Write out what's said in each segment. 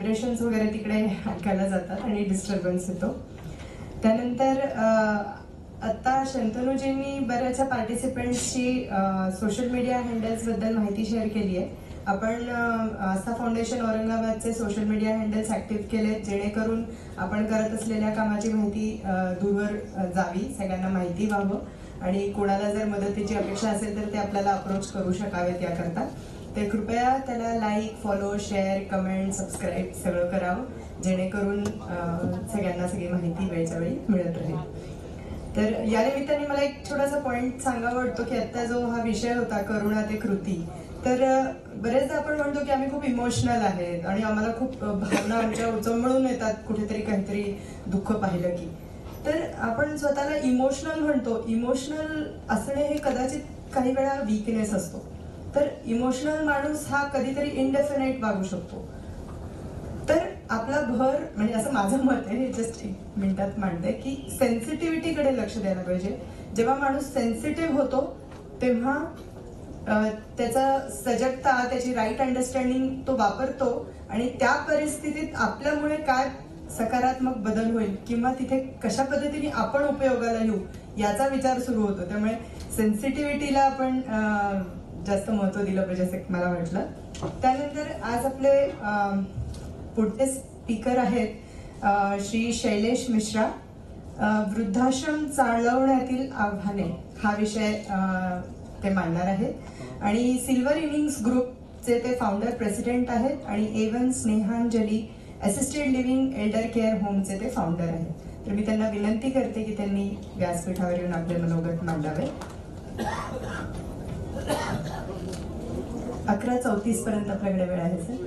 Vibrations वगैरे तिकडे ऐकायला जातात आणि डिस्टर्बन्स येतो. त्यानंतर आता शंतनूजींनी बऱ्याचशा पार्टिसिपेंट्सची सोशल मीडिया हँडल्सबद्दल माहिती शेअर केली आहे. आपण आस्था फाउंडेशन औरंगाबादचे सोशल मीडिया हँडल्स ऍक्टिव्ह केलेत, जेणेकरून आपण करत असलेल्या कामाची माहिती दूरवर जावी, सगळ्यांना माहिती व्हावं आणि कोणाला जर मदतीची अपेक्षा असेल तर ते आपल्याला अप्रोच करू शकावेत याकरता. ते कृपया त्याला like, follow, share, comment, subscribe सगळं करावं, जेणेकरून सगळ्यांना सगळी माहिती वेळच्या वेळी मिळत राहील. तर या निमित्ताने मला एक छोटासा पॉइंट सांगावा वाटतो की आता जो हा विषय होता करुणा ते कृती, तर बरेचदा आपण म्हणतो की आम्ही खूप इमोशनल आहेत आणि आम्हाला खूप भावना आमच्या उचंबळून येतात कुठेतरी काहीतरी दुःख पाहिलं की. तर आपण स्वतःला इमोशनल म्हणतो. इमोशनल असणे हे कदाचित काही वेळा वीकनेस असतो. तर इमोशनल माणूस हा कधीतरी इनडेफिनेट वागू शकतो. तर आपला भर म्हणजे असं माझं मत आहे, जस्ट एक मिनिटात मांडते की सेन्सिटिव्हिटीकडे लक्ष द्यायला पाहिजे. जेव्हा माणूस सेन्सिटिव्ह होतो तेव्हा त्याचा सजगता, त्याची राईट अंडरस्टँडिंग तो वापरतो आणि त्या परिस्थितीत आपल्यामुळे काय सकारात्मक बदल होईल किंवा तिथे कशा पद्धतीने आपण उपयोगाला येऊ याचा विचार सुरू होतो. त्यामुळे सेन्सिटिव्हिटीला आपण जास्त महत्व दिलं पाहिजे असं मला वाटलं. त्यानंतर आज आपले पुढचे स्पीकर आहेत श्री शैलेश मिश्रा. वृद्धाश्रम चालवण्यातील आव्हाने हा विषय ते मांडणार आहेत आणि सिल्वर इनिंग्स ग्रुपचे ते फाउंडर प्रेसिडेंट आहेत आणि A1 Snehanjali assisted living elder care होमचे ते फाउंडर आहेत. तर मी त्यांना विनंती करते की त्यांनी व्यासपीठावर येऊन आपले मनोगत मांडावे. 11:34 पर्यंत आपल्याकडे वेळ आहे सर.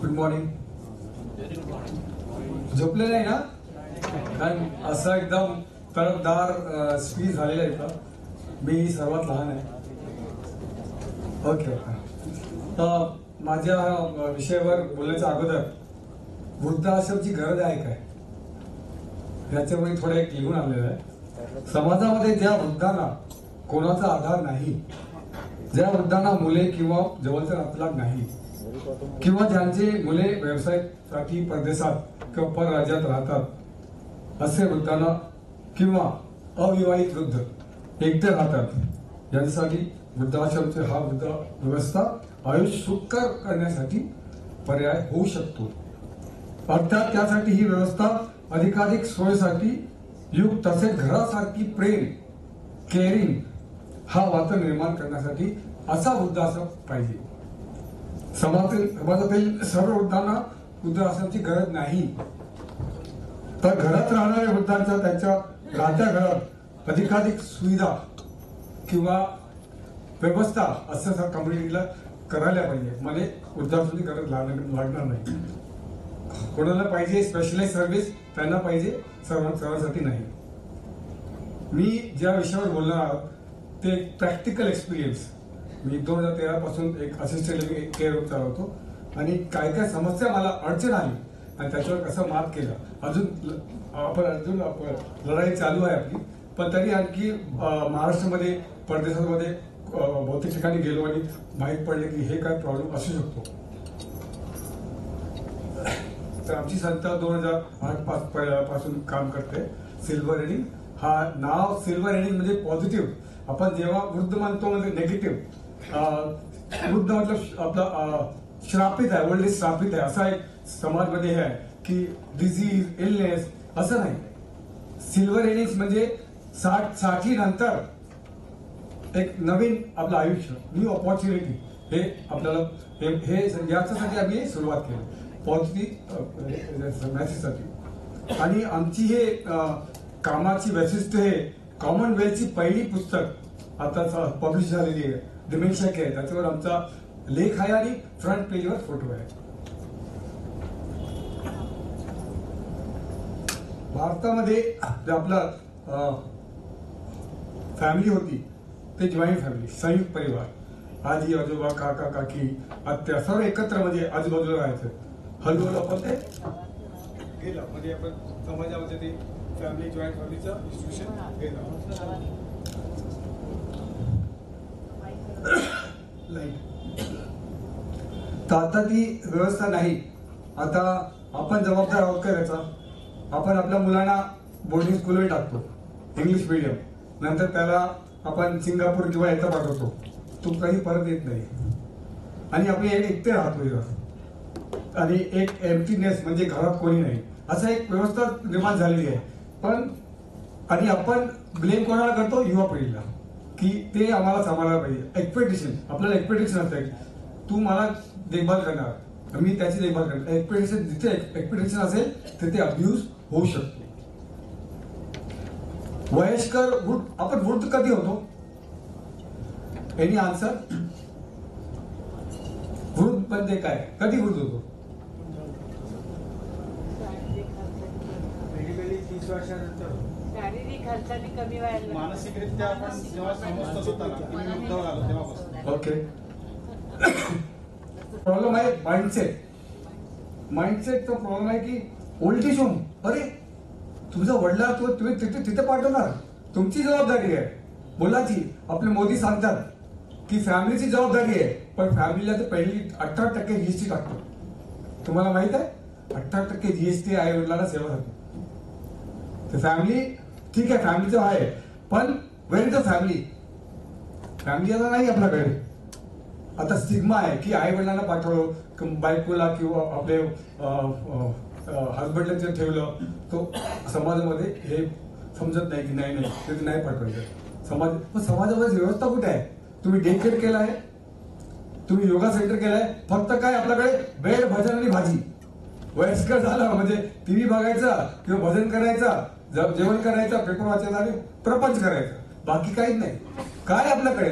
Good morning. झोपले नाही ना? कारण असं एकदम तडफदार स्पीच झालेला आहे का? मी सर्वात लहान आहे. ओके. माझ्या विषयावर बोलण्याच्या अगोदर वृद्धाश्रमची गरज आहे काय याच्यामुळे थोडं एक लिहून आणलेलं आहे. समाजामध्ये ज्या वृद्धांना कोणाचा आधार नाही, ज्या वृद्धांना मुले किंवा जवळचा नातलग नाही, किंवा ज्यांचे मुले व्यवसायासाठी परदेशात किंवा परराज्यात राहतात, असे वृद्धांना किंवा अविवाहित वृद्ध एकटे राहतात, यांच्यासाठी वृद्धाश्रमचे हा वृद्ध व्यवस्था आयुष्य सुखकर करण्यासाठी पर्याय होऊ शकतो. अर्थात त्यासाठी ही व्यवस्था अधिकाधिक सोयीसाठी युक्त तसेच घरासारखी प्रेम, केअरिंग हा वातावरण निर्माण करण्यासाठी असा वृद्धाश्रम पाहिजे. समाजातील सर्व वृद्धांना वृद्धाश्रमाची गरज नाही. तर घरात राहणाऱ्या वृद्धांच्या त्यांच्या राहत्या घरात अधिकाधिक सुविधा किंवा व्यवस्था असं कम्युनिटीला करायला पाहिजे. म्हणजे वृद्धाश्रमाची गरज लागणार नाही. कोणाला पाहिजे स्पेशलाइज सर्व्हिस त्यांना पाहिजे, सर्वांसाठी नाही. मी ज्या विषयावर बोलणार आहोत ते प्रॅक्टिकल एक्सपिरियन्स. मी 2013 पासून एक असिस्टेड लिव्हिंग केअर होम चालवतो आणि काय काय समस्या मला अडचण आली आणि त्याच्यावर कसं मात केलं. अजून लढाई चालू आहे आपली, पण तरी आणखी महाराष्ट्रामध्ये परदेशामध्ये बहुतेक ठिकाणी गेलो आणि माहीत पडले की हे काय प्रॉब्लेम असू शकतो. तर आमची संस्था 2008 पासून काम करते. सिल्वर इनिंग हा नाव सिल्वर इनिंग म्हणजे पॉझिटिव्ह. आपण जेव्हा वृद्ध म्हणतो म्हणजे निगेटिव्ह. वृद्ध मतलब आपला श्रापित आहे, ओल्ड एज श्रापित आहे असा एक समाजमध्ये हे आहे की डिझीज, इलनेस असं नाही. सिल्वर इनिंग्स म्हणजे 60 नंतर एक नवीन आपलं आयुष्य, न्यू ऑपॉर्च्युनिटी, हे आपल्याला हे याच्यासाठी आम्ही सुरुवात केली पॉझिटिव्ह मेसेजसाठी. आणि आमची हे कामाची वैशिष्ट्य हे कॉमनवेल्थची पहिली पुस्तक आता पब्लिश झालेली आहे, डिमेन्शिया केअर. त्याच्यावर आमचा लेख आहे आणि फ्रंट पेजवर फोटो आहे. भारतामध्ये आपला फॅमिली होती ते जॉईंट फॅमिली, संयुक्त परिवार. आजी आजोबा काका काकी आत्या सर्व एकत्र म्हणजे आजूबाजूला राहायचं. हळूहळू आपण ते गेलं म्हणजे आपण समाजामध्ये ते फॅमिली जॉईंट फॅमिलीचं इन्स्टिट्यूशन गेलं. तर आता ती व्यवस्था नाही. आता आपण जबाबदार आहोत करायचा. आपण आपल्या मुलांना बोर्डिंग स्कूलवर टाकतो इंग्लिश मिडियम, नंतर त्याला आपण सिंगापूर किंवा याचा पाठवतो, तो काही परत येत नाही आणि आपण एकटे राहतो इथं आणि एक एम्प्टीनेस म्हणजे घरात कोणी नाही असं एक व्यवस्था निर्माण झालेली आहे. पण आणि आपण ब्लेम कोणाला करतो? युवा पिढीला, की ते आम्हाला सांभाळायला पाहिजे. एक्सपेक्टेशन, आपल्याला एक्सपेक्टेशन असतं तू मला देखभाल करणार, मी त्याची देखभाल करणार. एक्सपेक्टेशन, जिथे एक्सपेक्टेशन असेल तिथे अब्यूज होऊ शकतो. वयस्कर आपण वृद्ध कधी होतो? Any answer? वृद्ध म्हणजे काय? कधी वृद्ध होतो? 30 वर्षानंतर. शारीरिक हालचाली कमी व्हायला, मानसिकरित्या आपण जेव्हा समजतो स्वतःला की मी मुद्दावर आलो तेव्हापासून. ओके. प्रॉब्लेम आहे माइंडसेट. माइंडसेटचा प्रॉब्लेम आहे की ओल्ड एज होम, अरे तुमचा वडला तुम्ही तिथे पाठवणार, तुमची जबाबदारी आहे मुलाची. आपले मोदी सांगतात की फॅमिलीची जबाबदारी आहे, पण फॅमिलीला तर पहिली 18% जीएसटी टाकतो. तुम्हाला माहित आहे 18% जीएसटी आई वडिलांना सेवा करतो. फॅमिली ठीक आहे, फॅमिलीचं आहे, पण वेर इज द फॅमिली? फॅमिली आता नाही आपल्याकडे. आता स्टिग्मा आहे की आई वडिलांना पाठवलं, बायकोला किंवा आपले हजबंडला ठेवलं, तो समाजामध्ये हे समजत नाही की नाही ते नाही पाठवायचं. समाजामध्ये व्यवस्था कुठे आहे? तुम्ही डे केअर केला आहे, तुम्ही योगा सेंटर केलाय, फक्त काय आपल्याकडे बेड भजन आणि भाजी. वयस्कर झाला म्हणजे टीव्ही बघायचा किंवा भजन करायचा, जेवण करायचं, पेपर वाचायचा आणि प्रपंच करायचा, बाकी काहीच नाही. काय आपल्याकडे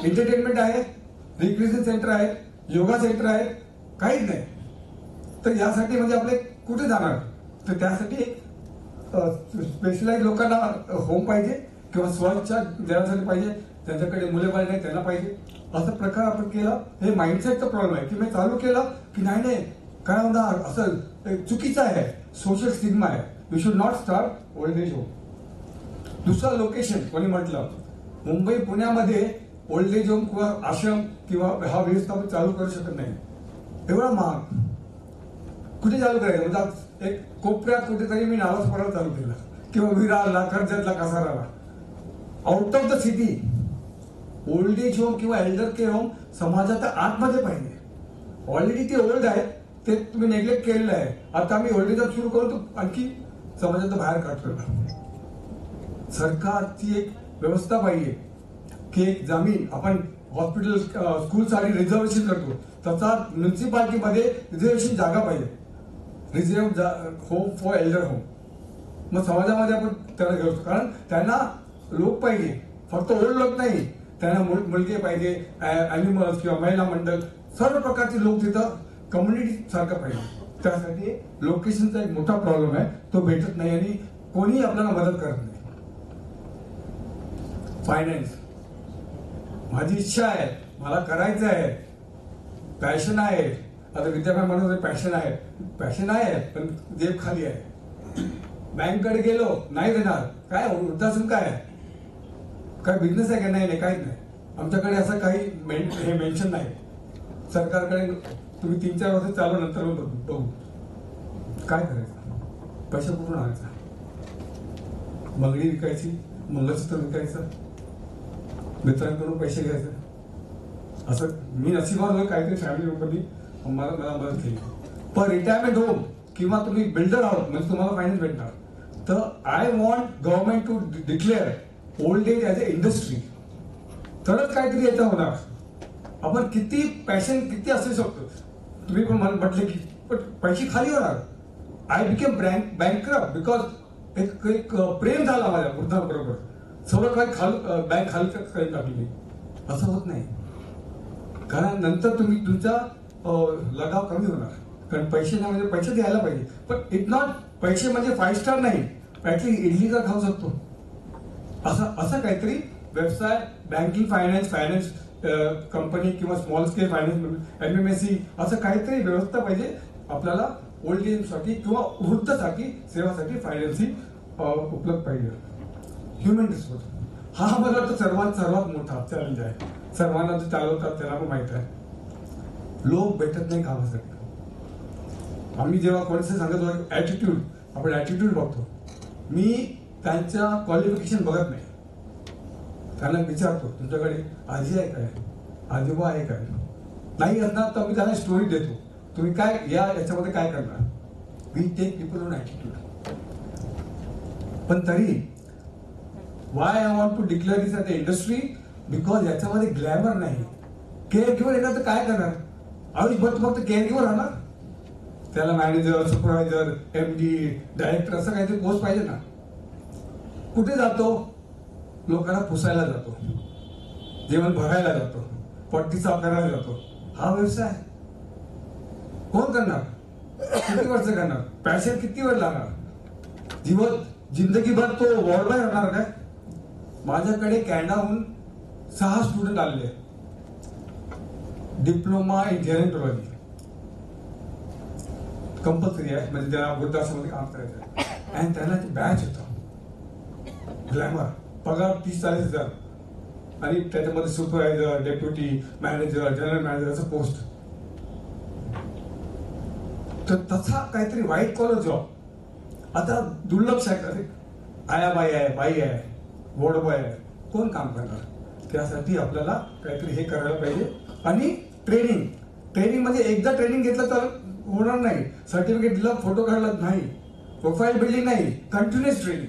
एंटरटेनमेंट आहे, रिक्रिएशन सेंटर आहे, योगा सेंटर आहे, काहीच नाही. तर यासाठी म्हणजे आपले कुठे जाणार? तर त्यासाठी एक स्पेशलाइज लोकांना होम पाहिजे किंवा स्वच्छ जनासाठी पाहिजे, त्यांच्याकडे मुले बाळ नाही त्यांना पाहिजे. असा प्रकार आपण केला. हे माइंडसेटचा प्रॉब्लेम आहे की मी चालू केलं की नाही काय होणार, असं चुकीचं आहे. सोशल स्टिग्मा आहे. You should not start old age home. दुसरं लोकेशन कोणी म्हटलं, मुंबई पुण्यामध्ये ओल्ड एज होम किंवा आश्रम किंवा हा व्यवस्थापन चालू करू शकत नाही. एवढा महाग कुठे चालू करायचं? म्हणजे एक कोपऱ्यात कुठेतरी मी नालासोपारा चालू केला किंवा विरारला, कर्जतला, कसाराला, out of the city. Old age home किंवा एल्डर केअर होम समाजाच्या आतमध्ये पाहिजे. ऑलरेडी ते ओल्ड आहे, ते तुम्ही नेग्लेक्ट केलेलं आहे. आता आम्ही ओल्ड एज होम सुरू करू तर आणखी समाजाच्या बाहेर काढतो. सरकारची एक व्यवस्था पाहिजे की एक जमीन आपण हॉस्पिटल स्कूलसाठी रिझर्वेशन करतो, तसा म्युन्सिपाल्टीमध्ये रिझर्वेशन जागा पाहिजे. Reserve home for Elder home. मग समाजामध्ये आपण त्यांना घेऊ, कारण त्यांना लोक पाहिजे, फक्त ओल्ड लोक नाही, त्यांना मुलगे पाहिजे, अॅनिमल्स किंवा महिला मंडळ, सर्व प्रकारचे लोक तिथं कम्युनिटी सारखं पाहिजे. त्यासाठी लोकेशनचा एक मोठा प्रॉब्लेम आहे, तो भेटत नाही आणि कोणीही आपल्याला मदत करत नाही. फायनान्स, माझी इच्छा आहे, मला करायचं आहे, पॅशन आहे. आता विद्यापीठ म्हणून पॅशन आहे पण जेब खाली आहे. बँककडे गेलो नाही देणार, काय वृद्धाश्रम काय आहे, काय बिझनेस आहे का? नाही, काहीच नाही. आमच्याकडे असं काही हे मेन्शन नाही. सरकारकडे तुम्ही 3-4 वर्ष चालू, नंतर बघू. काय करायचं? पैसे कुठून आणायचा? मंगळी विकायची, मंगळसूत्र विकायचं, मित्रांकडून पैसे घ्यायचं. असं मी नशिबानं काहीतरी फॅमिली लोकांनी मला मदत केली. पण रिटायरमेंट होम किंवा तुम्ही बिल्डर आहोत म्हणजे तुम्हाला फायनान्स भेटणार. तर I want government to declare old age as a industry, तरच काहीतरी याचं होणार. आपण किती पॅशन किती असू शकतो. तुम्ही पण म्हटले की पण पैसे खाली होणार. आय बिकेम बँकरप्ट बिकॉज एक प्रेम झाला माझ्या वृद्धांबरोबर, सगळं काही बँक खाली टाकली. असं होत नाही, कारण नंतर तुमचा लगाव कमी होणार. कारण पैसे नाही म्हणजे पैसे द्यायला पाहिजे, पण इट नॉट पैसे म्हणजे 5 स्टार नाही, ऍटलीस्ट इडली का खाऊ शकतो असं काहीतरी व्यवसाय बँकिंग फायनान्स कंपनी किंवा स्मॉल स्केल फायनान्स MMSE असं काहीतरी व्यवस्था पाहिजे आपल्याला ओल्ड एजसाठी किंवा वृद्धसाठी सेवासाठी फायनान्सिंग उपलब्ध पाहिजे. ह्युमन रिसोर्स हा मला वाटतं सर्वात मोठा चॅलेंज आहे. सर्वांना जे चालवतात त्यांना पण माहित आहे. लोक भेटत नाही कामासाठी. आम्ही जेव्हा कोणाचं सांगत होतो ऍटिट्यूड, आपण ऍटिट्यूड बघतो. मी त्यांच्या क्वालिफिकेशन बघत नाही. त्यांना विचारतो तुमच्याकडे आजी आहे काय, आजोबा आहे काय, नाही असणार तर मी त्यांना स्टोरी देतो. तुम्ही काय याच्यामध्ये काय करणार. We take people on attitude. पण तरी why I want to declare this at the industry, because याच्यामध्ये ग्लॅमर नाही. केअर गिव्हर येणार तर काय करणार. आयुष्यभर फक्त केअर गिव्हर राहणार. त्याला मॅनेजर, सुपरवायझर, MD, डायरेक्टर असं काहीतरी पोस्ट पाहिजे ना. कुठे जातो, लोकांना पुसायला जातो, जेवण भरायला जातो, पट्टी साफ करायला जातो. हा व्यवसाय कोण करणार. किती वर्ष करणार. पॅशन किती वेळ लागणार. जिंदगीभर तो वॉर्ड बाय राहणार काय. माझ्याकडे कॅनडाहून 6 स्टुडंट आलेले, डिप्लोमा इन जेनेटॉलॉजी कंपल्सरी आहे. म्हणजे त्याला वृद्धाश्रमामध्ये काम करायचं आहे. आणि त्यांना ते बॅच होतं ग्लॅमर, पगार 30-40 हजार आणि त्याच्यामध्ये supervisor, deputy manager, general manager असं पोस्ट. तर तसा काहीतरी व्हाईट कॉलर जॉब आता दुर्लक्ष आहे. आयाबाई आहे, बाई आहे, वॉर्ड बॉय आहे, कोण काम करणार. त्यासाठी आपल्याला काहीतरी हे करायला पाहिजे. आणि ट्रेनिंग म्हणजे एकदा ट्रेनिंग घेतलं तर होणार नाही. सर्टिफिकेट दिलं, फोटो काढला नाही, प्रोफाईल बिल्डिंग नाही, कंटिन्युअस ट्रेनिंग.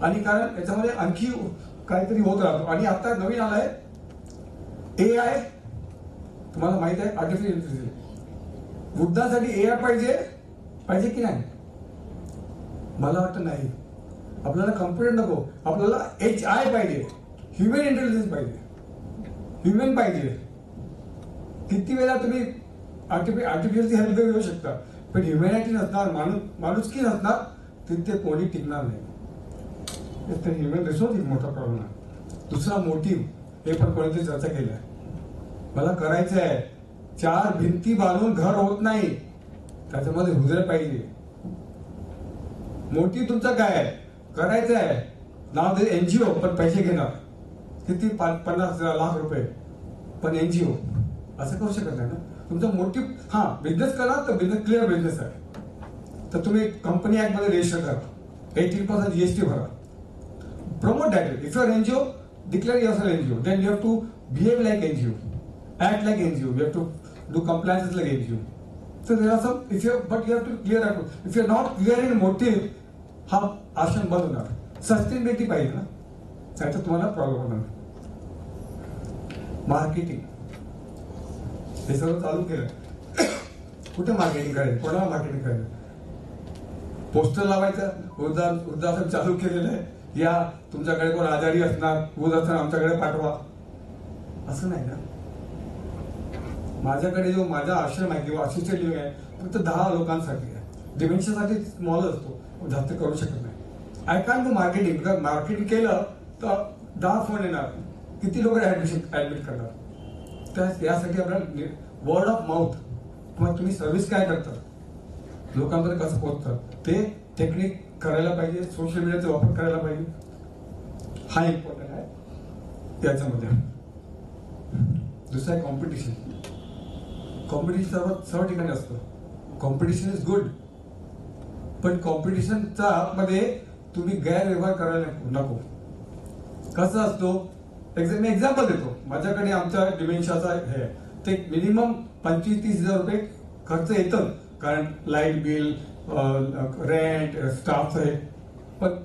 आणि कारण याच्यामध्ये आणखी काहीतरी होत राहतो. आणि आता नवीन आलाय AI. तुम्हाला माहित आहे आर्टिफिशियल इंटेलिजन्स. वृद्धासाठी AI पाहिजे की नाही. मला वाटतं नाही. आपल्याला कम्प्युटर नको, आपल्याला HI पाहिजे, ह्युमन इंटेलिजन्स पाहिजे, ह्युमन पाहिजे. किती वेळा तुम्ही आर्टिफिशियलची हेल्प घेऊ शकता, पण ह्युमॅनिटी नसणार, माणुसकी नसणार, तिथे कोणी टिकणार नाही. तर ह्युमन रिसोर्स एक मोठा प्रॉब्लेम आहे. दुसरा मोटिव्ह, हे पण कोणीतरी चर्चा केली आहे. मला करायचं आहे. 4 भिंती बांधून घर होत नाही, त्याच्यामध्ये हृदय पाहिजे. मोटिव्ह तुमचा काय आहे. करायचं आहे, नाव दे NGO, पण पैसे घेणार किती 50,000 लाख रुपये, पण NGO असं करू शकत नाही ना. तुमचा मोटिव्ह हा बिझनेस करा तर बिझनेस क्लिअर बिझनेस आहे, तर तुम्ही कंपनी ऍक्ट मध्ये रजिस्टर करा, 18% GST भरा, promote that. If you are NGO, declare yourself NGO. Then you have to behave like NGO, act like NGO. You have to do compliances like NGO. So there are some. But you have to clear out. If you are not clear in motive, हा आश्रम बंद होणार. Sustainability पाहिजे ना, त्याचा तुम्हाला problem होणार. Marketing हे सगळं चालू केलं. कुठे मार्केटिंग करायचं, कोणाला मार्केटिंग करायचं. पोस्टर लावायचं, वृद्धाश्रम चालू केलेलं आहे, या तुमच्याकडे कोण आजारी असणार, वृद्धाश्रम आमच्याकडे पाठवा, असं नाही ना. माझ्याकडे जो माझा आश्रम आहे किंवा असिस्टेड लिव्हिंग आहे, फक्त 10 लोकांसाठी आहे. डिमेन्शियासाठी स्मॉल असतो, जास्त करू शकत नाही. I can do marketing. जर मार्केटिंग केलं तर 10 फोन येणार, किती लोक ऍडमिट करणार. तर यासाठी आपल्याला वर्ड ऑफ माउथ किंवा तुम्ही सर्व्हिस काय करतात, लोकांपर्यंत कसं पोहोचतात, ते टेक्निक करायला पाहिजे. सोशल मीडियाचा वापर करायला पाहिजे. हा इम्पॉर्टंट आहे याच्यामध्ये. दुसरं आहे कॉम्पिटिशन. कॉम्पिटिशन सर्व ठिकाणी असतं. कॉम्पिटिशन इज गुड, पण कॉम्पिटिशनच्या आतमध्ये तुम्ही गैरव्यवहार करायला नको. कसं असतो, मी एक्झाम्पल देतो. माझ्याकडे आमच्या डिमेन्शियाचा हे ते मिनिमम 25-30 हजार रुपये खर्च येतं, कारण लाईट बिल, रेंट, स्टाफ आहे. पण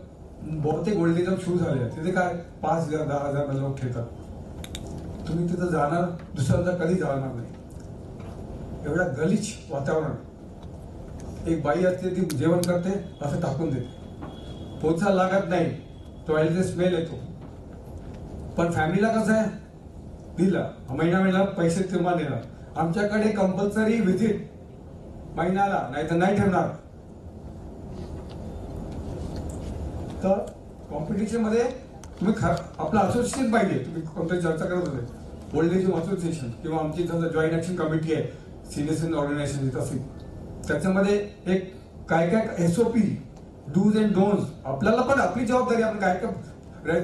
बहुतेक ओल्ड एज सुरू झाले आहे, तिथे काय 5,000 10,000 लोक ठेवतात. तुम्ही तिथं जाणार, दुसऱ्यांदा कधी जाणार नाही. एवढा गलिच्छ वातावरण. एक बाई असते, ती जेवण करते, असं टाकून देते, पोचा लागत नाही, टॉयलेट स्मेल येतो. पण फॅमिलीला कसं आहे, दिला महिना पैसे तुम्हाला देणार. आमच्याकडे कंपल्सरी व्हिजिट महिन्याला, नाही तर नाही ठेवणार. तर कॉम्पिटिशन मध्ये तुम्ही आपलं असोसिएशन पाहिजे. तुम्ही कोणतरी चर्चा करत होते ओल्ड एज होम असोसिएशन किंवा आमची जॉईंट ऍक्शन कमिटी आहे सिनियर सिटीझन ऑर्गनायझेशन तशी, त्याच्यामध्ये एक काय काय SOP डूज अँड डोन्ट्स, आपल्याला पण आपली जबाबदारी, आपण काय काय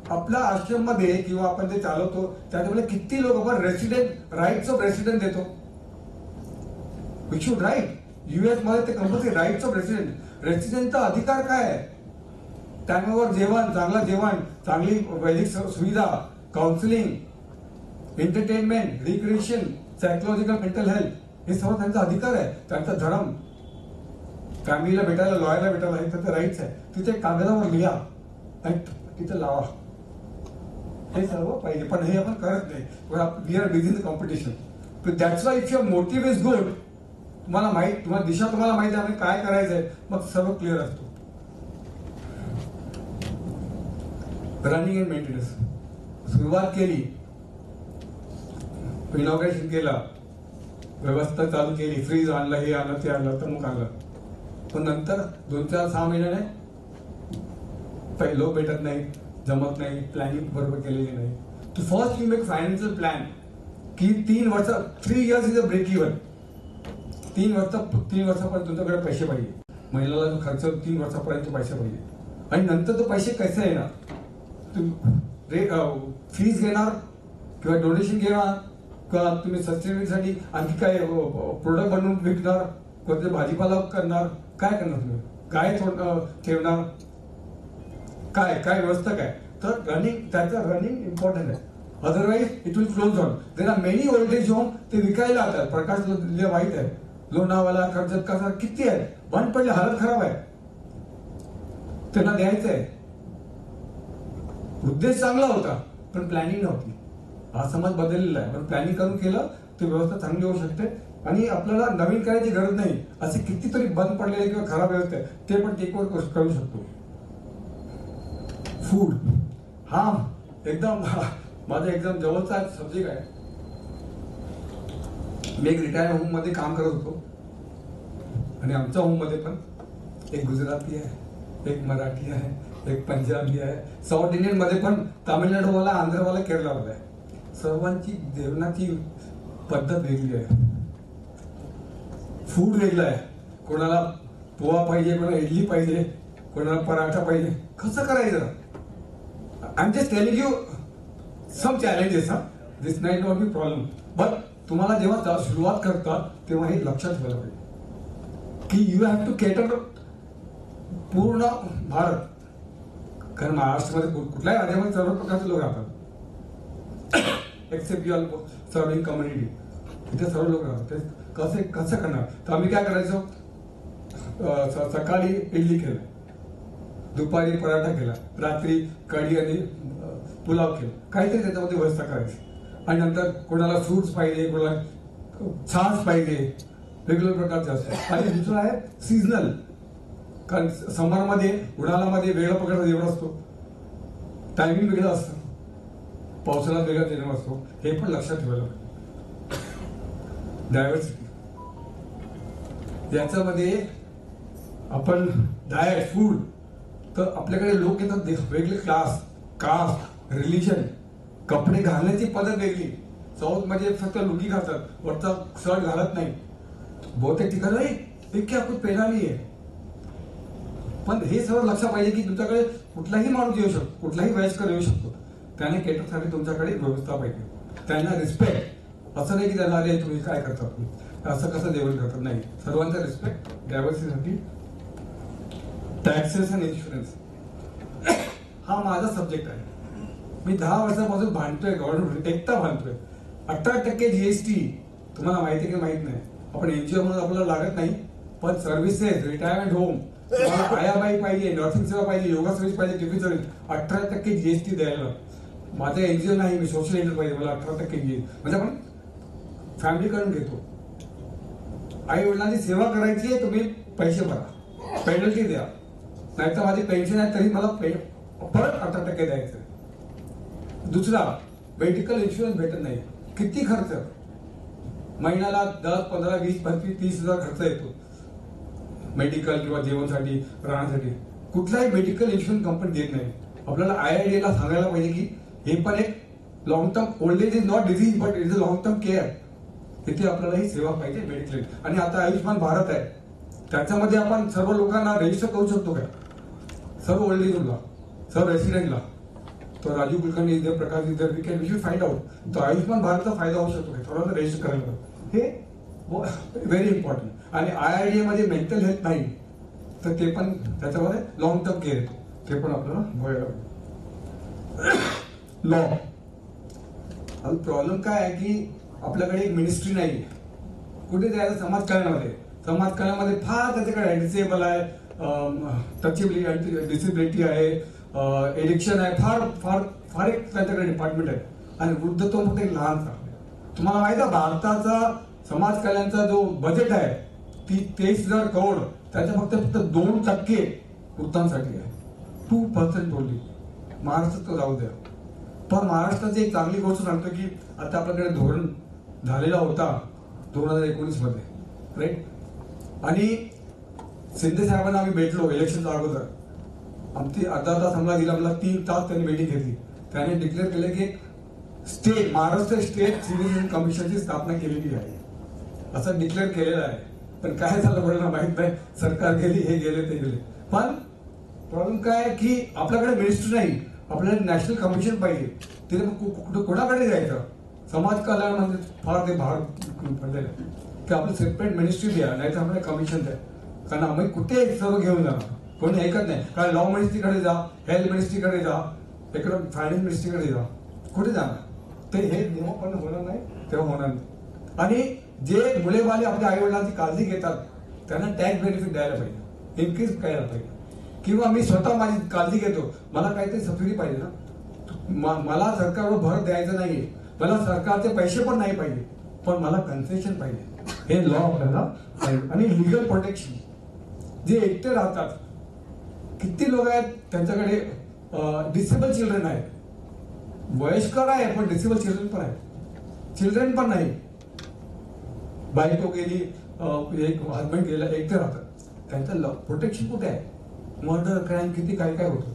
आपल्या आश्रम मध्ये किंवा आपण ते चालवतो त्याच्यामध्ये किती लोक आपण रेसिडेंट राईट्स ऑफ रेसिडेंट देतो. We should right. US मध्ये ते कंपल्सरी राईट्स ऑफ रेसिडेंटचा अधिकार काय आहे? टायमावर जेवण, चांगलं जेवण, चांगली वैद्यकीय सुविधा, counselling, entertainment, recreation, psychological mental health, हे सर्व त्यांचा अधिकार आहे, त्यांचा धर्म. फॅमिलीला भेटायला, लॉयरला भेटायला, हे त्यांचा राईट्स आहे. तिथे कागदावर लिहा आणि तिथे लावा, हे सर्व पाहिजे. पण हे आपण करत नाही. We are busy in the competition. That's why if your motive is good, तुम्हाला माहित, तुम्हाला दिशा तुम्हाला माहिती आहे काय करायचंय, मग सर्व क्लिअर असतो. रनिंग अँड मेंटेनन्स सुरुवात केली, इनॉग्रेशन केलं, व्यवस्था चालू केली, फ्रीज आणलं, हे आणलं, ते आणलं, तर मग आणलं. पण नंतर 2-4-6 महिन्याने लोक भेटत नाही, जमत नाही, प्लॅनिंग बरोबर केलेली नाही. तो first you make financial plan की 3 वर्ष, 3 years is a break even. 3 वर्षापर्यंत तुमच्याकडे पैसे पाहिजे. महिन्याला जो खर्च 3 वर्षापर्यंत पैसे पाहिजे. आणि नंतर तो पैसे कसे येणार? फीज घेणार किंवा डोनेशन घेणार किंवा तुम्ही सस्टेनेबिलिटीसाठी आणखी काय प्रोडक्ट बनवून विकणार, कोणते भाजीपाला करणार, काय करणार तुम्ही? गाय ठेवणार, काय काय व्यवस्था काय? तर त्याचं रनिंग इम्पॉर्टंट आहे. Otherwise it will close on. There are many old age home, ते विकायला आता प्रकाश वाईट आहे, लोणावाला, कर्जत का किती आहे, बंद पडले, हालत खराब आहे, त्यांना द्यायचं आहे. उद्देश चांगला होता पण प्लॅनिंग नव्हती. हा समाज बदललेला आहे, पण प्लॅनिंग करून केलं तर व्यवस्था चांगली होऊ शकते. आणि आपल्याला नवीन करायची गरज नाही. असे कितीतरी बंद पडलेले किंवा खराब व्यवस्था आहे ते पण टेक ओव्हर करू शकतो. फूड हा एकदम माझा एकदम जवळचा सब्जेक्ट आहे. मी एक रिटायर होम मध्ये काम करत होतो आणि आमच्या होम मध्ये पण एक गुजराती आहे, एक मराठी आहे, एक पंजाबी आहे, साऊथ इंडियन मध्ये पण तामिळनाडूवाला, आंध्रवाला, केरळवाला आहे. सर्वांची जेवणाची पद्धत वेगळी आहे, फूड वेगळं आहे. कोणाला पोहा पाहिजे, कोणाला इडली पाहिजे, कोणाला पराठा पाहिजे. कसं करायचं? I am just telling you some challenges. This might not be problem. But तुम्हाला जेव्हा सुरुवात करतात तेव्हा हे लक्षात ठेवायला पाहिजे की यू हॅव टू केटर पूर्ण भारत. कारण महाराष्ट्रामध्ये कुठल्याही राज्यामध्ये सर्व प्रकारचे लोक राहतात, एक्सेप्ट युअर सर्विंग कम्युनिटी. इथे सर्व लोक राहतात. कसं करणार? तर आम्ही काय करायचो, सकाळी इडली केलं, दुपारी पराठा केला, रात्री कढी आणि पुलाव केला, काहीतरी त्याच्यामध्ये व्यवस्था करायची. आणि नंतर कोणाला फ्रुट्स पाहिजे, कोणाला छास पाहिजे, वेगवेगळ्या प्रकारचे असतात. आणि दुसरं आहे सीझनल. कारण समरमध्ये, उन्हाळ्यामध्ये वेगळ्या प्रकारचा जेवण असतो, टायमिंग वेगळं असतं, पावसाळ्यात वेगळा जेवण असतो. हे पण लक्षात ठेवायला पाहिजे. डायव्हर्सिटी याच्यामध्ये आपण डायट फूड, तर आपल्याकडे लोक येतात वेगळे क्लास, कास्ट, रिलिजन, कपडे घालण्याची पद्धत वेगळी. साऊथ मध्ये फक्त लुंगी घालतात, वरचा शर्ट घालत नाही. बहुतेक ठिकाणी इतकी आपण पेना नाही आहे. पण हे सर्व लक्षात पाहिजे की तुमच्याकडे कुठलाही माणूस येऊ शकतो, कुठलाही वयस्कर येऊ शकतो. त्याने केटरसाठी तुमच्याकडे व्यवस्था पाहिजे. त्यांना रिस्पेक्ट. असं नाही की त्यांना अरे तुम्ही काय करतात, असं कसं जेवण करतात, नाही. सर्वांचा रिस्पेक्ट. डायव्हर्सिटीसाठी टॅक्सेस आणि इन्शुरन्स हा माझा सब्जेक्ट आहे. मी 10 वर्षापासून भांडतोय, गव्हर्नमेंट एकटा भांडतोय. 18% GST. तुम्हाला माहिती की माहित नाही, आपण एनजीओ म्हणून आपल्याला लागत नाही, पण सर्व्हिसेस, रिटायरमेंट होम, आयाबाई पाहिजे, नर्सिंग सेवा पाहिजे, योगा सर्व्हिस पाहिजे, टिफिन सर्व्हिस, 18% GST द्यायला. माझं एनजीओ नाही, मी सोशल एंटरप्राइज, मला 18% GST. म्हणजे आपण फॅमिली करून घेतो. आई वडिलांची सेवा करायची आहे, तुम्ही पैसे भरा, पेनल्टी द्या. नाहीतर माझी पेन्शन आहे तरी मला परत 18% द्यायचं. दुसरा, मेडिकल इन्शुरन्स भेटत नाही. किती खर्च? महिन्याला 10, 15, 20, 25, 30,000 खर्च येतो मेडिकल किंवा जेवणासाठी, राहण्यासाठी. कुठलाही मेडिकल इन्शुरन्स कंपनी देत नाही. आपल्याला IRDA ला सांगायला पाहिजे की हे पण एक long term old age is not disease but it is a long term care. तिथे आपल्याला ही सेवा पाहिजे मेडिक्लेम. आणि आता आयुष्यमान भारत आहे, त्याच्यामध्ये आपण सर्व लोकांना रजिस्टर करू शकतो का? सर्व ओल्ड एजला, सर्व रेसिडेंटला. तो राजीव कुलकर्णी इधर, प्रकाश इधर, वी शुड फाइंड आउट. तो आयुष्यमान भारतचा फायदा होऊ शकतो का? थोडं रजिस्टर करायला हे व्हेरी इम्पॉर्टंट. आणि IRDA मध्ये मेंटल हेल्थ नाही, तर ते पण त्याच्यामध्ये लॉंग टर्म केअर येतो, ते पण आपल्याला बघायला लॉ. प्रॉब्लेम काय आहे की आपल्याकडे एक मिनिस्ट्री नाही. कुठे जायचं? समाज कल्याणामध्ये. समाज कल्याणामध्ये फार त्याच्याकडे डिसेबल आहे, टचेबिलिटी, डिसेबिलिटी आहे, एडिक्शन आहे, फार फार फार एक त्यांच्याकडे डिपार्टमेंट आहे. आणि वृद्ध तो फक्त एक लहानसा. तुम्हाला माहिती आहे महाराष्ट्राचा समाज कल्याणचा जो बजेट आहे 23,000 करोड, त्याच्या फक्त 2% वृद्धांसाठी आहे. 2% ओनली. महाराष्ट्रात तो जाऊ द्या. पण महाराष्ट्राची एक चांगली गोष्ट सांगतो की आता आपल्याकडे धोरण झालेला होता 2019 मध्ये, राईट. आणि शिंदे साहेबांना आम्ही भेटलो इलेक्शनच्या अगोदर. आमची अर्धा तास आम्हाला दिला, आम्हाला 3 तास त्यांनी मीटिंग घेतली. त्याने डिक्लेअर केलं की स्टेट महाराष्ट्र स्टेट सिव्हिल कमिशनची स्थापना केलेली आहे, असं डिक्लेअर केलेलं आहे. पण काय झालं बोलणं माहित नाही. सरकार गेली, हे गेले, ते गेले. पण प्रॉब्लेम काय आहे की आपल्याकडे मिनिस्ट्री नाही, आपल्याला नॅशनल कमिशन पाहिजे. तिथे कोणाकडे जायचं? समाज कल्याण म्हणजे फार ते भार पडलेलं की आपलं सेपरेट मिनिस्ट्री द्या, नाही तर आपल्याला कमिशन द्या. कारण आम्ही कुठे सर्व घेऊन जाणार, कोणी ऐकत नाही. कारण लॉ मिनिस्ट्रीकडे जा, हेल्थ मिनिस्ट्रीकडे जा, इकडं फायनान्स मिनिस्ट्रीकडे जा, कुठे जाणार? ते हे जेव्हा पण होणार नाही तेव्हा होणार नाही. आणि जे मुलेबाले आपल्या आई वडिलांची काळजी घेतात त्यांना टॅक्स बेनिफिट द्यायला पाहिजे, इन्क्रीज करायला पाहिजे. किंवा मी स्वतः माझी काळजी घेतो, मला काहीतरी सबसिडी पाहिजे ना. मला सरकारवर भर द्यायचं नाहीये, मला सरकारचे पैसे पण नाही पाहिजे, पण मला कन्सेशन पाहिजे. हे लॉ आपल्याला पाहिजे. आणि लिगल प्रोटेक्शन. जे एकटे राहतात, किती लोक आहेत त्यांच्याकडे डिसेबल चिल्ड्रन आहेत, वयस्कर आहे पण डिसेबल चिल्ड्रन पण आहेत, चिल्ड्रन पण नाही. बायको गेली, एक हजबंड गेला, एकटे राहतात, त्यांचं प्रोटेक्शन कुठे आहे? मर्डर, क्राईम किती काय काय होतं.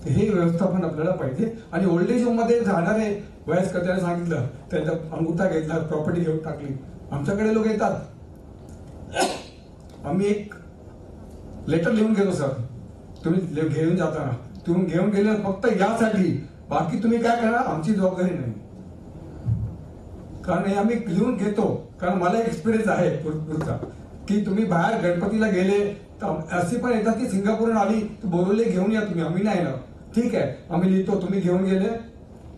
हे व्यवस्थापन आपल्याला पाहिजे. आणि ओल्ड एज होम मध्ये जाणारे वयस्कर, त्याने सांगितलं, त्यांचा अंगुठा घेतला, प्रॉपर्टी घेऊन टाकली. आमच्याकडे लोक येतात, आम्ही एक लेटर लिहून गेलो, सर तुम्ही घेऊन जाताना, तुम्ही घेऊन गेले फक्त यासाठी, बाकी तुम्ही काय करणार आमची जबाबदारी नाही. कारण हे आम्ही लिहून घेतो, कारण मला एक्सपिरियन्स आहे पुढचा की तुम्ही बाहेर गणपतीला गेले तर अशी पण येतात की सिंगापूरहून आली तर बोलवले घेऊन या तुम्ही, आम्ही नाही ना. ठीक आहे, आम्ही लिहितो, तुम्ही घेऊन गेले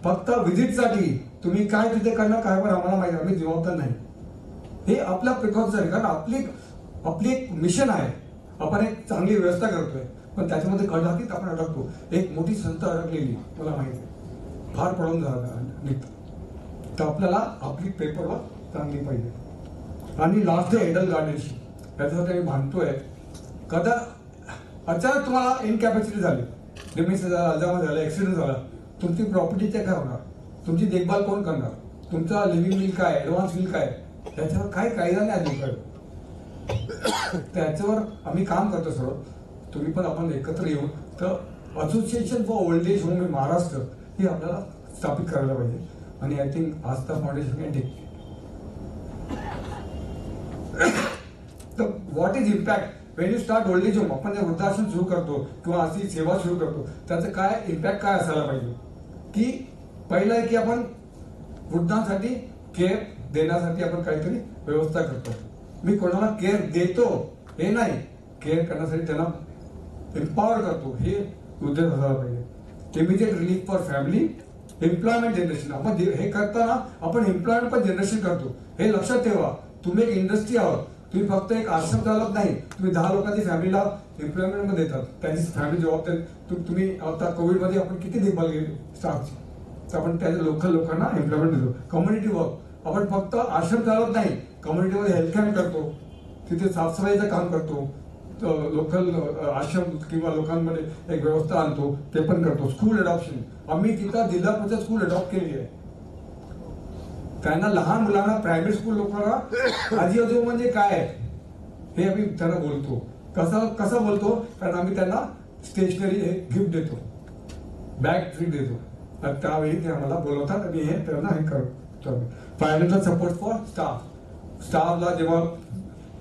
फक्त व्हिजिटसाठी, तुम्ही काय तिथे करणार काय पण आम्हाला माहिती, आम्ही जबाबदार नाही. हे आपल्या प्रिकॉशन आहे, कारण आपली एक मिशन आहे. आपण एक चांगली व्यवस्था करतोय, पण त्याच्यामध्ये कडाकीत आपण अडकतो. एक मोठी संस्था अडकलेली मला माहिती आहे, फार प्रॉब्लेम झाला निघतो. तर आपल्याला आपली पेपरला चांगली पाहिजे. आणि लास्ट आहे एडल्ट गार्डियनशिप. याच्यासाठी आम्ही भांडतोय. कदा अचानक तुम्हाला इनकॅपॅसिटी झाली, डिमेन्शिया झाला, अल्झायमर झाला, ऍक्सिडेंट झाला, तुमची प्रॉपर्टीचे काय होणार? तुमची देखभाल कोण करणार? तुमचा लिव्हिंग बिल काय, ऍडव्हान्स बिल काय, त्याच्यावर काय कायदा नाही अधिकार. त्याच्यावर आम्ही काम करतो सर. तुम्ही पण आपण एकत्र येऊन तर association for old age home in Maharashtra हे आपल्याला स्थापित करायला पाहिजे. आणि I think Aastha foundation can take. तर what is impact when you start old age home? आपण जे वृद्धाश्रम सुरू करतो किंवा अशी सेवा सुरू करतो, त्याचं काय इम्पॅक्ट काय असायला पाहिजे? की पहिलं आहे की आपण वृद्धांसाठी केअर देण्यासाठी आपण काहीतरी व्यवस्था करतो. मी कोणाला केअर देतो हे नाही, केअर करण्यासाठी त्यांना एम्पॉवर करतो, हे उद्देश असायला पाहिजे. Immediate relief for family, employment generation. आपण हे करताना आपण एम्प्लॉयमेंट पण जनरेशन करतो, हे लक्षात ठेवा. तुम्ही एक इंडस्ट्री आहोत, तुम्ही फक्त एक आश्रम चालत नाही, तुम्ही 10 लोकांची फॅमिलीला एम्प्लॉयमेंट मध्ये देतात, त्यांची फॅमिली जबाबदारी. तुम्ही आता कोविड मध्ये आपण किती देखभाल केली स्टाफची, तर आपण त्या लोकल लोकांना एम्प्लॉयमेंट देतो. कम्युनिटी वर्क, आपण फक्त आश्रम चालत नाही, कम्युनिटीमध्ये हेल्थ कॅम्प करतो, तिथे साफसफाईचं काम करतो, लोकल आश्रम किंवा लोकांमध्ये एक व्यवस्था आणतो, ते पण करतो. स्कूल अडॉप्शन, आम्ही तिथं जिल्हा परिषद स्कूल अडॉप्ट केलेली आहे. त्यांना लहान मुलांना प्रायव्हेट स्कूल लोकांना आजी आजोबा म्हणजे काय हे आम्ही त्यांना बोलतो. कसं बोलतो? कारण आम्ही त्यांना स्टेशनरी हे गिफ्ट देतो. बॅग फ्री देतो. तर त्यावेळी ते आम्हाला बोलवतात आणि हे त्यांना हे करतो. फायनान्शियल सपोर्ट फॉर स्टाफला जेव्हा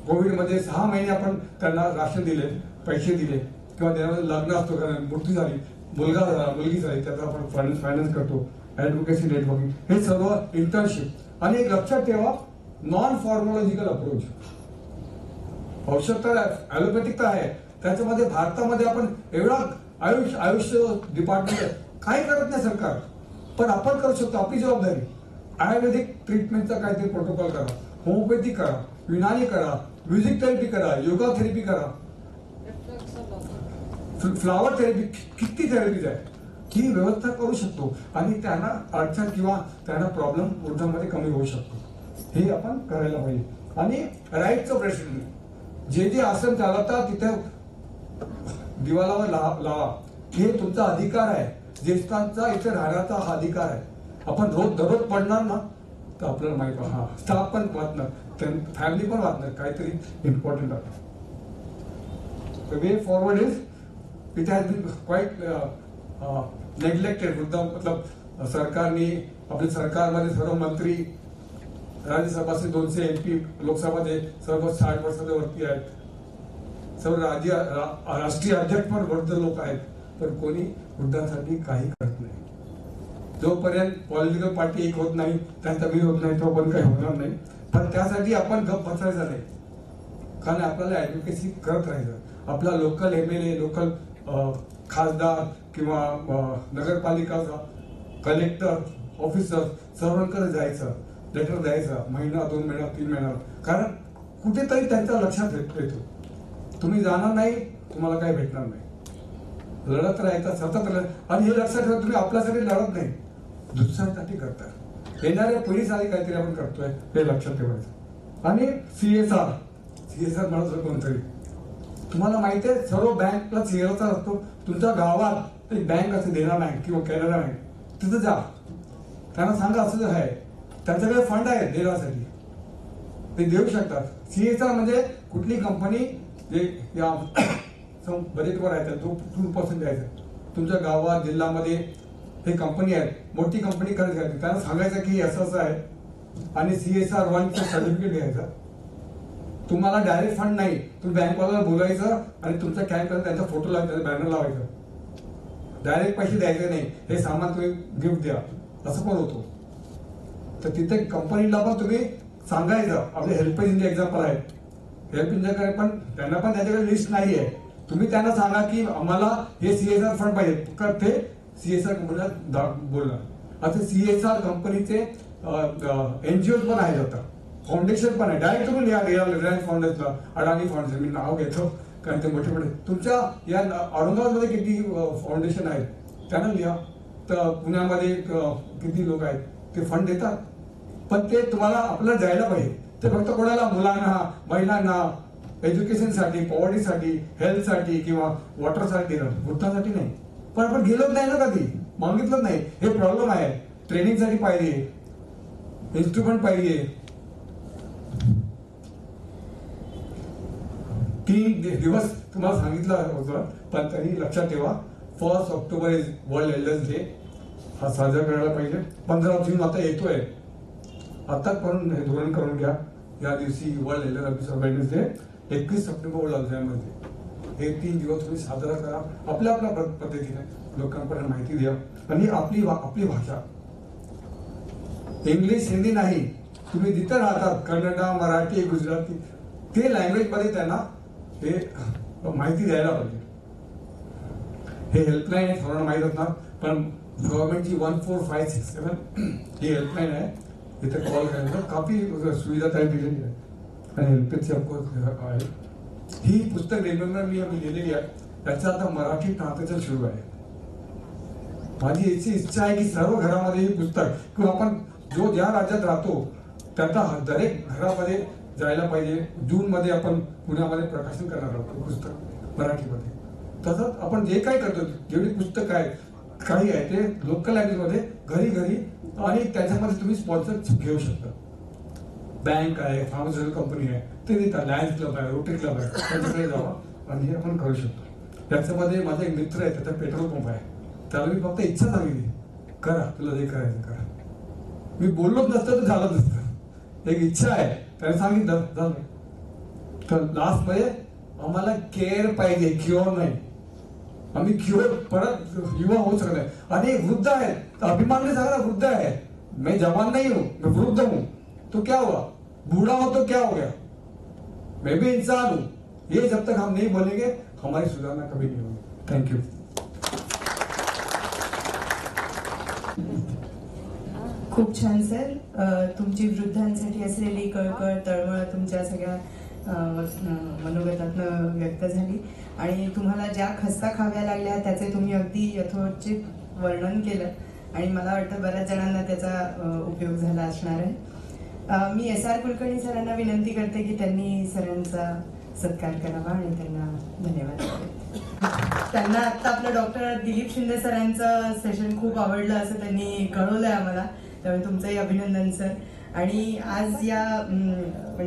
कोविडमध्ये 6 महिने आपण त्यांना राशन दिले, पैसे दिले, किंवा त्यांना लग्न असतो, कारण मृत्यू झाली, मुलगा झाला, मुलगी झाली, त्याचा आपण फायनान्स करतो. ऍडव्होकेसी नेटवर्किंग, हे सर्व इंटर्नशिप. आणि एक लक्षात ठेवा, नॉन फॉर्मॉलॉजिकल अप्रोच. औषध तर ॲलोपॅथिक तर आहे, त्याच्यामध्ये भारतामध्ये आपण एवढा आयुष्य डिपार्टमेंट काही करत नाही सरकार, पण आपण करू शकतो. आपली जबाबदारी. आयुर्वेदिक ट्रीटमेंटचा काहीतरी प्रोटोकॉल करा, होमिओपॅथी करा, युनानी करा, म्युझिक थेरपी करा, योगा थेरपी करा, फ्लावर थेरपी, किती थेरपीज आहे, ही व्यवस्था करू शकतो. आणि त्यांना अडचण किंवा त्यांना प्रॉब्लेम वृद्धांमध्ये कमी होऊ शकतो. हे आपण करायला पाहिजे. आणि राईटचं प्रश्न, जे जे आसन चालवतात तिथे दिवालावर लावा, हे तुमचा अधिकार आहे. ज्येष्ठांचा इथे राहण्याचा हा अधिकार आहे. आपण दररोज पडणार ना, तर आपल्याला माहित आहे, हा स्टाफ पण वाचणार, फॅमिली पण वाचणार, काहीतरी इम्पॉर्टंट आहे. The way forward is, it has been quite neglected. मतलब सरकारने, आपल्या सरकारमध्ये सर्व मंत्री, राज्यसभाचे 200 MP, लोकसभाचे सर्व 60 वर्षाच्या वरती आहेत, सर्व राष्ट्रीय अध्यक्ष पण वृद्ध लोक आहेत, पण कोणी वृद्धांसाठी काही करत नाही. जोपर्यंत पॉलिटिकल पार्टी एक होत नाही, त्यांचा विरोध होत नाही, तोपर्यंत काही होणार नाही. पण त्यासाठी आपण गप बसायचं नाही, कारण आपल्याला ऍडव्होकेसी करत राहायचं. आपला लोकल MLA, लोकल खासदार किंवा नगरपालिकाचा कलेक्टर, ऑफिसर, सर्वांकडे जायचं, लेटर द्यायचं, महिना, 2 महिना, 3 महिना, कारण कुठेतरी त्यांच्या लक्षात येतो. तुम्ही जाणार नाही, तुम्हाला काही भेटणार नाही. लढत राहायचं, सतत लढत. आणि हे लक्षात ठेवा, तुम्ही आपल्यासाठी लढत नाही, दुसऱ्यांसाठी करता. येणाऱ्या पिढीसाठी काहीतरी आपण करतोय, हे लक्षात ठेवायचं. आणि CSR म्हणत होतं कोणतरी, तुम्हाला माहिती आहे, सर्व बँकला CSR असतो. तुमच्या गावात एक बँक असते, देना बँक किंवा कॅनरा बँक, तिथं जा, त्यांना सांगा असं आहे, त्यांच्याकडे फंड आहे देण्यासाठी, ते देऊ शकतात. CSR म्हणजे कुठली कंपनी जे या बजेटवर आहे, 2% द्यायचं. तुमच्या गावात, जिल्ह्यामध्ये हे कंपनी आहे, मोठी कंपनी खरंच घ्यायची, त्यांना सांगायचं की असं असं आहे, आणि CSR 1चं सर्टिफिकेट घ्यायचं. तुम्हाला डायरेक्ट फंड नाही, तुम्ही बँकवाल्याला बोलायचं आणि तुमच्या कॅम्प त्यांचा फोटो लावायचा, बॅनर लावायचं. डायरेक्ट पैसे द्यायचे नाही, हे सामान तुम्ही गिफ्ट द्या, असं पण होतो. तर तिथे कंपनीला पण तुम्ही सांगायचं. आपले हेल्पेज इंडिया एक्झाम्पल आहे, हेल्प इंडियाकडे पण त्यांना पण त्याच्याकडे लिस्ट नाही आहे. तुम्ही त्यांना सांगा की आम्हाला हे CSR फंड पाहिजे, तर ते CSR कंपनीला बोलणार. आता CSR कंपनीचे NGO पण आहेत, आता फाउंडेशन पण आहे. डायरेक्ट तुम्ही लिहा, रिलायन्स फाउंडेशनला, अडाणी फाउंडेशन, मी नाव घेतो कारण ते मोठे मोठे तुमच्या या औरंगाबादमध्ये किती फाउंडेशन आहेत त्यांना लिहा. तर पुण्यामध्ये किती लोक आहेत, ते फंड देतात. पण ते तुम्हाला आपल्याला जायला पाहिजे. ते फक्त कोणाला, मुलांना, महिलांना, एज्युकेशनसाठी, पॉवर्टीसाठी, हेल्थसाठी किंवा वॉटरसाठी देणं, वृत्तासाठी नाही. पण आपण गेलोच नाही ना, कधी मागितलंच नाही. हे प्रॉब्लेम आहे. ट्रेनिंगसाठी पाहिजे, इन्स्ट्रुमेंट पाहिजे. 3 दिवस तुम्हाला सांगितलं होतं, पण तरी लक्षात ठेवा, 1 October is world elders day. हा साजरा करायला पाहिजे. 15 जून आता येतोय, आता पण हे धोरण करून घ्या. या दिवशी world Elder awareness day. 21 September world Alzheimer's day. हे 3 दिवस तुम्ही साजरा करा, आपल्या आपल्या पद्धतीने लोकांपर्यंत माहिती द्या. आणि आपली भाषा, इंग्लिश, हिंदी नाही, तुम्ही जिथे राहतात, कन्नड, मराठी, गुजराती, ते लँग्वेज मध्ये त्यांना हे माहिती द्यायला पाहिजे. हे हेल्पलाईन आहे, सर्वांना माहीत असणार, पण गव्हर्नमेंटची 14567 ही हेल्पलाईन आहे. इथे कॉल करायचं, काफी सुविधा तयार दिलेली आहे. आणि हेल्पची आहे. ही पुस्तक रेग्युलरली आम्ही लिहिलेली आहे. त्याचं आता मराठी ट्रान्सलेशन सुरू आहे. माझी याची इच्छा आहे की सर्व घरामध्ये ही पुस्तक, किंवा आपण जो ज्या राज्यात राहतो त्याचा दरेक घरामध्ये जायला पाहिजे. जून मध्ये आपण पुण्यामध्ये प्रकाशन करणार आहोत पुस्तक मराठीमध्ये. तसंच आपण जे काही करतो, जेवढी पुस्तक आहेत, काही आहे ते लोकल लँग्वेज मध्ये घरी घरी, आणि त्याच्यामध्ये तुम्ही स्पॉन्सर घेऊ शकता. बँक आहे, फार्मास्युटिकल कंपनी आहे, ते देतात. लायन्स क्लब आहे, रोटरी क्लब आहे, त्यांच्याकडे जावा आणि हे आपण करू शकतो. त्याच्यामध्ये माझा एक मित्र आहे, त्याचा पेट्रोल पंप आहे. त्याला मी फक्त इच्छा सांगितली, करा तुला जे करायचं करा. मी बोललोच नसतं तर झालं नसतं. एक इच्छा आहे त्याने सांगितलं झालं. तर लास्ट मध्ये आम्हाला केअर पाहिजे, क्युअर नाही. आम्ही क्युअर परत युवा होऊ शकत नाही. आणि एक वृद्ध आहे तर अभिमान नाही सांगा, वृद्ध है, मैं जवान नहीं हूं, मैं वृद्ध हूं. तो क्या हुआ, बूढ़ा हो तो क्या हो गया, मैं भी इंसान हूं. ये जब तक हम नहीं बोलेंगे हमारी सुधारना कभी नहीं होगी. Thank you. खूप छान सर. तुमची वृद्धांसाठी असलेली कळकळ तळमळ तुमच्या सगळ्या मनोगतातनं व्यक्त झाली आणि तुम्हाला ज्या खस्ता खाव्या लागल्या त्याचे तुम्ही अगदी यथोचित वर्णन केलं आणि मला वाटतं बऱ्याच जणांना त्याचा उपयोग झाला असणार आहे. मी SR कुलकर्णी सरांना विनंती करते की त्यांनी सरांचा सत्कार करावा आणि त्यांना धन्यवाद द्यावे. त्यांना आता आपलं डॉक्टर दिलीप शिंदे सरांचं सेशन खूप आवडलं असं त्यांनी कळवलंय आम्हाला, त्यामुळे तुमचंही अभिनंदन सर. आणि आज या म्हणजे